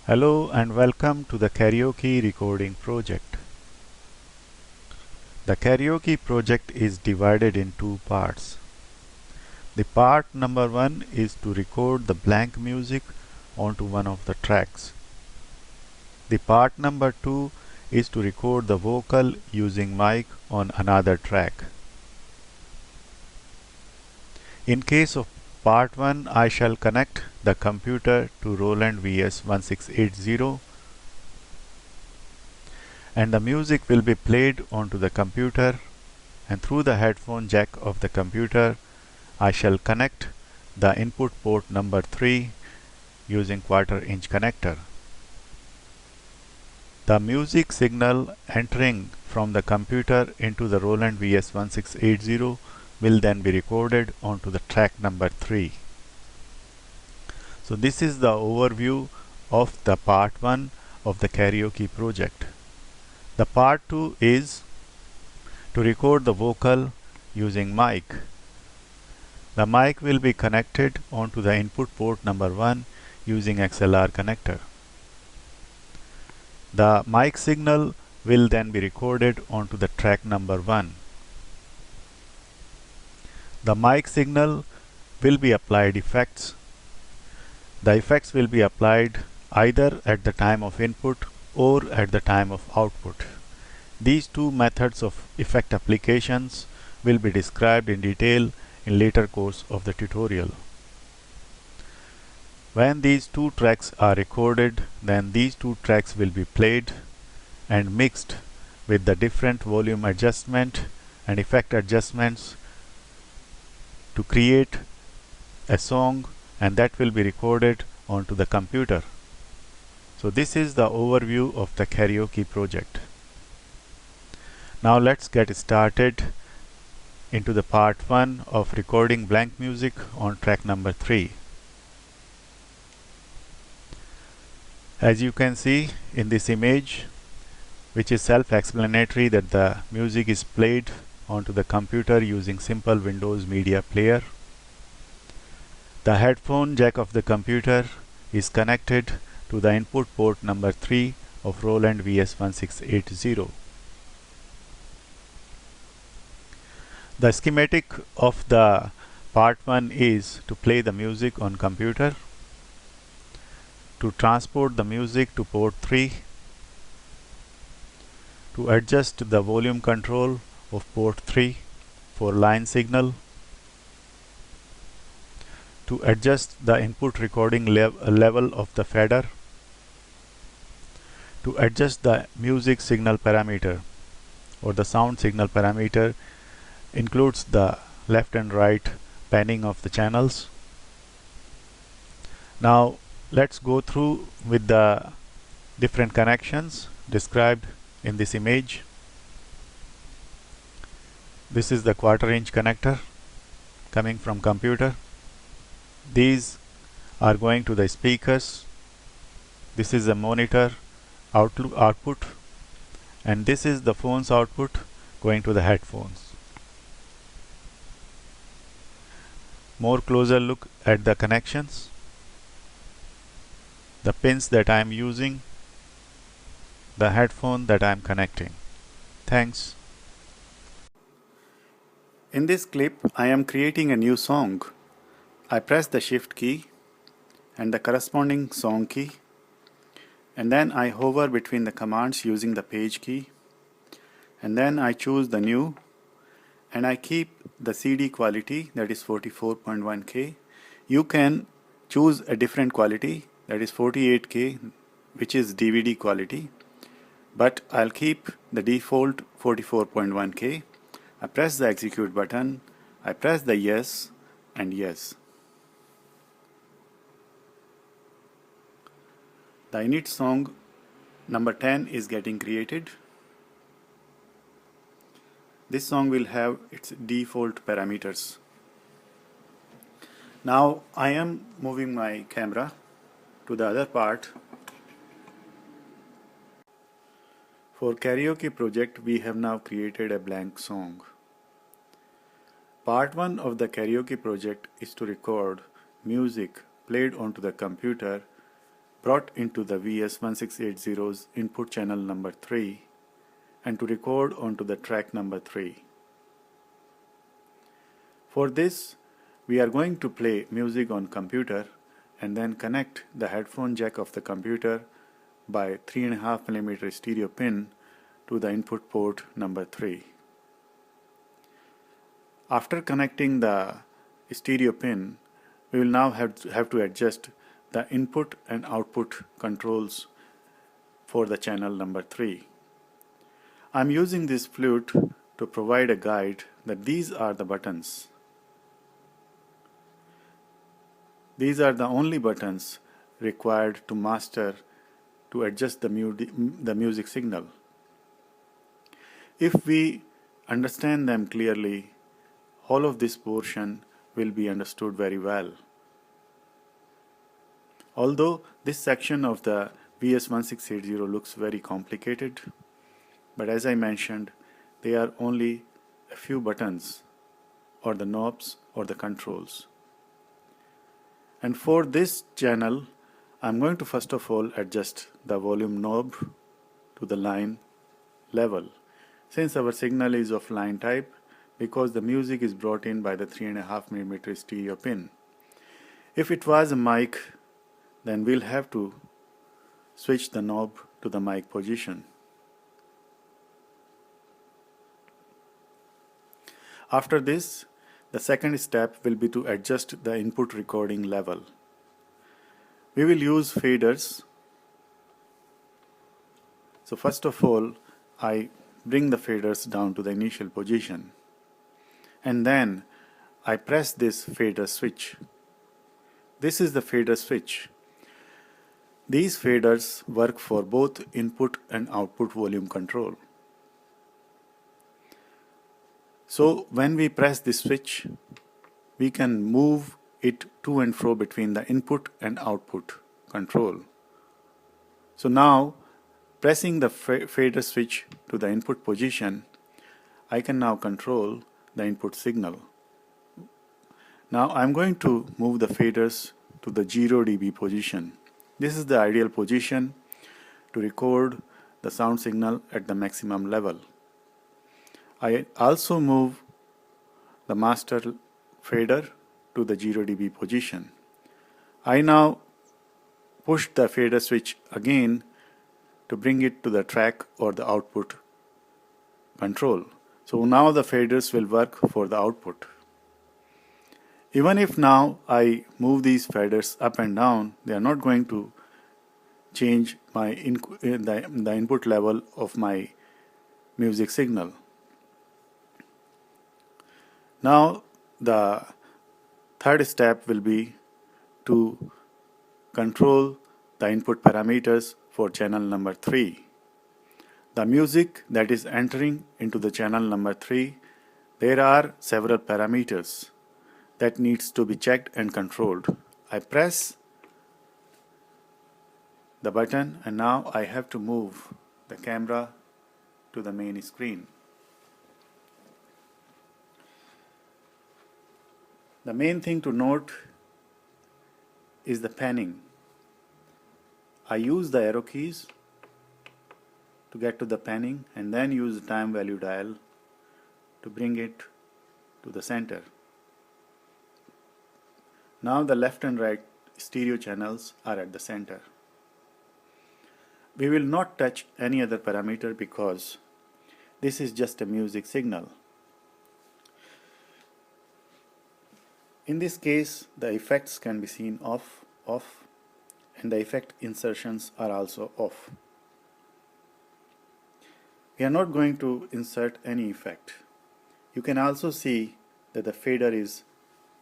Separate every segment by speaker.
Speaker 1: Hello and welcome to the Karaoke recording project. The Karaoke project is divided in two parts. The part number one is to record the blank music onto one of the tracks. The part number two is to record the vocal using mic on another track. In case of part 1, I shall connect the computer to Roland VS1680 and the music will be played onto the computer, and through the headphone jack of the computer I shall connect the input port number 3 using 1/4 inch connector. The music signal entering from the computer into the Roland VS1680 will then be recorded onto the track number 3. So this is the overview of the part 1 of the Karaoke project. The part 2 is to record the vocal using mic. The mic will be connected onto the input port number 1 using XLR connector. The mic signal will then be recorded onto the track number 1. The mic signal will be applied effects. The effects will be applied either at the time of input or at the time of output. These two methods of effect applications will be described in detail in later course of the tutorial. When these two tracks are recorded, then these two tracks will be played and mixed with the different volume adjustment and effect adjustments to create a song, and that will be recorded onto the computer. So this is the overview of the Karaoke project. Now let's get started into the part 1 of recording blank music on track number 3. As you can see in this image, which is self-explanatory, that the music is played onto the computer using simple Windows media player. The headphone jack of the computer is connected to the input port number 3 of Roland VS1680. The schematic of the part 1 is to play the music on computer, to transport the music to port 3, to adjust the volume control of port 3 for line signal, to adjust the input recording level of the fader, to adjust the music signal parameter or the sound signal parameter, includes the left and right panning of the channels. Now let's go through with the different connections described in this image. This is the 1/4 inch connector coming from computer. These are going to the speakers. This is the monitor output, and this is the phone's output going to the headphones. More closer look at the connections, the pins that I am using, the headphone that I am connecting. Thanks. In this clip, I am creating a new song. I press the shift key and the corresponding song key, and then I hover between the commands using the page key, and then I choose the new, and I keep the CD quality, that is 44.1K. You can choose a different quality, that is 48K, which is DVD quality, but I'll keep the default 44.1K. I press the execute button, I press the yes and yes. The init song number 10 is getting created. This song will have its default parameters. Now I am moving my camera to the other part. For Karaoke project, we have now created a blank song. Part 1 of the Karaoke project is to record music played onto the computer brought into the VS1680's input channel number 3 and to record onto the track number 3. For this, we are going to play music on computer and then connect the headphone jack of the computer by 3.5mm stereo pin to the input port number 3. After connecting the stereo pin, we will now have to adjust the input and output controls for the channel number 3. I am using this flute to provide a guide that these are the buttons. These are the only buttons required to master to adjust the music signal. If we understand them clearly, all of this portion will be understood very well. Although this section of the VS1680 looks very complicated, but as I mentioned, they are only a few buttons or the knobs or the controls. And for this channel, I'm going to first of all adjust the volume knob to the line level. Since our signal is of line type, because the music is brought in by the 3.5mm stereo pin. If it was a mic, then we'll have to switch the knob to the mic position. After this, the second step will be to adjust the input recording level. We will use faders. So first of all, I bring the faders down to the initial position. And then I press this fader switch. This is the fader switch. These faders work for both input and output volume control. So when we press this switch, we can move it to and fro between the input and output control. So now, pressing the fader switch to the input position, I can now control the input signal. Now I'm going to move the faders to the 0 dB position. This is the ideal position to record the sound signal at the maximum level. I also move the master fader to the 0 dB position. I now push the fader switch again to bring it to the track or the output control. So now the faders will work for the output. Even if now I move these faders up and down, they are not going to change the input level of my music signal. Now the third step will be to control the input parameters for channel number 3. The music that is entering into the channel number 3, there are several parameters that needs to be checked and controlled. I press the button and now I have to move the camera to the main screen. The main thing to note is the panning. I use the arrow keys to get to the panning and then use the time value dial to bring it to the center. Now the left and right stereo channels are at the center. We will not touch any other parameter because this is just a music signal. In this case, the effects can be seen off, and the effect insertions are also off. We are not going to insert any effect. You can also see that the fader is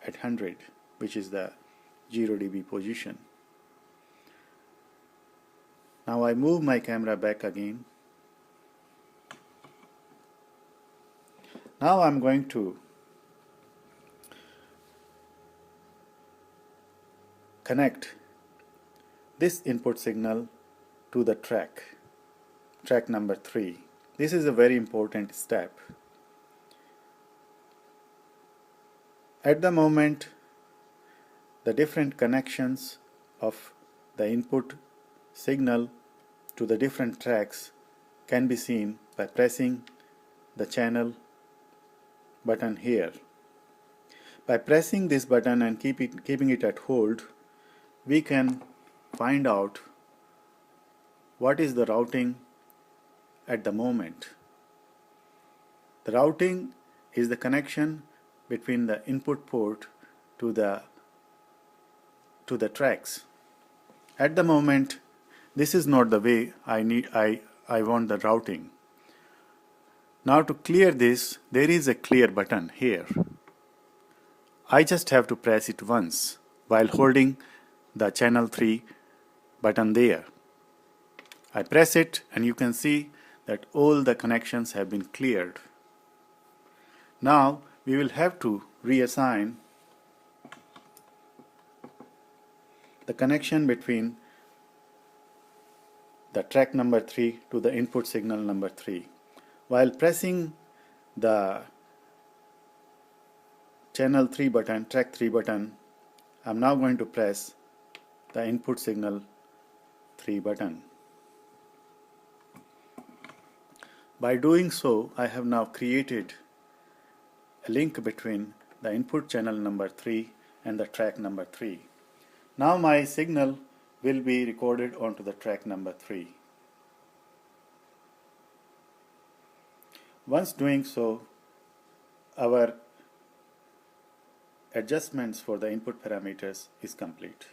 Speaker 1: at 100, which is the 0 dB position. Now I move my camera back again. Now I'm going to connect this input signal to the track number 3. This is a very important step. At the moment, the different connections of the input signal to the different tracks can be seen by pressing the channel button here. By pressing this button and keeping it at hold, we can find out what is the routing at the moment. The routing is the connection between the input port to the tracks. At the moment, this is not the way I want the routing. Now to clear this, there is a clear button here. I just have to press it once while holding the channel 3 button there. I press it and you can see that all the connections have been cleared. Now we will have to reassign the connection between the track number 3 to the input signal number 3. While pressing the channel 3 button, track 3 button, I am now going to press the input signal 3 button. By doing so, I have now created a link between the input channel number 3 and the track number 3. Now my signal will be recorded onto the track number 3. Once doing so, our adjustments for the input parameters is complete.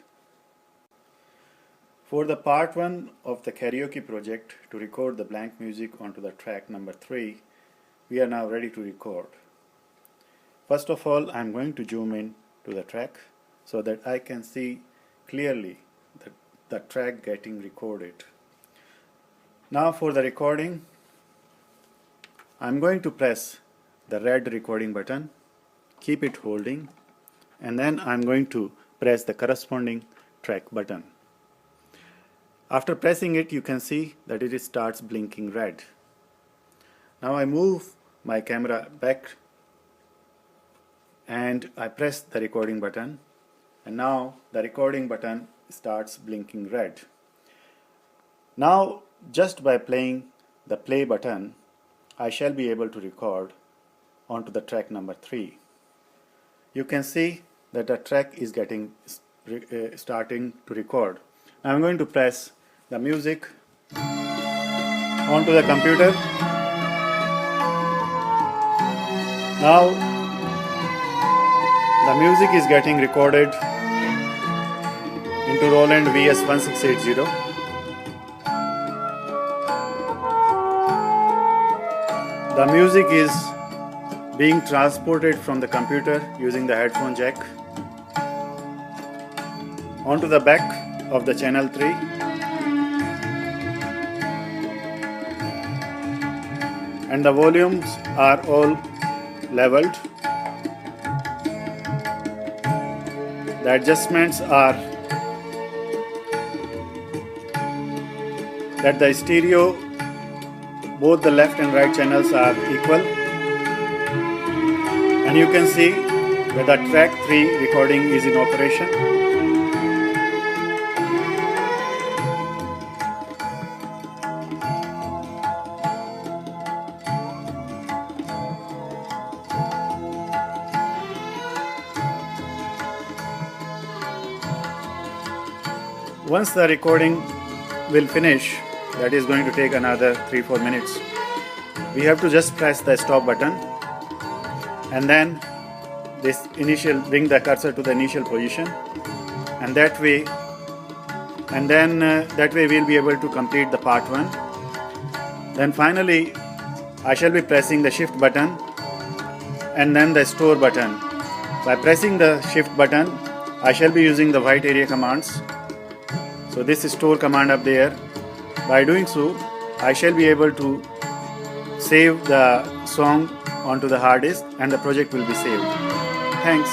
Speaker 1: For the part 1 of the karaoke project to record the blank music onto the track number 3, we are now ready to record. First of all, I am going to zoom in to the track so that I can see clearly the track getting recorded. Now for the recording, I am going to press the red recording button, keep it holding, and then I am going to press the corresponding track button. After pressing it, you can see that it starts blinking red. Now I move my camera back and I press the recording button, and now the recording button starts blinking red. Now just by playing the play button, I shall be able to record onto the track number 3. You can see that the track is starting to record. Now I'm going to press the music onto the computer. Now the music is getting recorded into Roland VS1680. The music is being transported from the computer using the headphone jack onto the back of the channel 3. And the volumes are all leveled. The adjustments are that the stereo, both the left and right channels are equal, and you can see that the track 3 recording is in operation. Once the recording will finish, that is going to take another 3-4 minutes, we have to just press the stop button and then bring the cursor to the initial position, and that way we'll be able to complete the part 1. Then finally I shall be pressing the shift button and then the store button. By pressing the shift button, I shall be using the white area commands. So this is store command up there. By doing so, I shall be able to save the song onto the hard disk and the project will be saved. Thanks.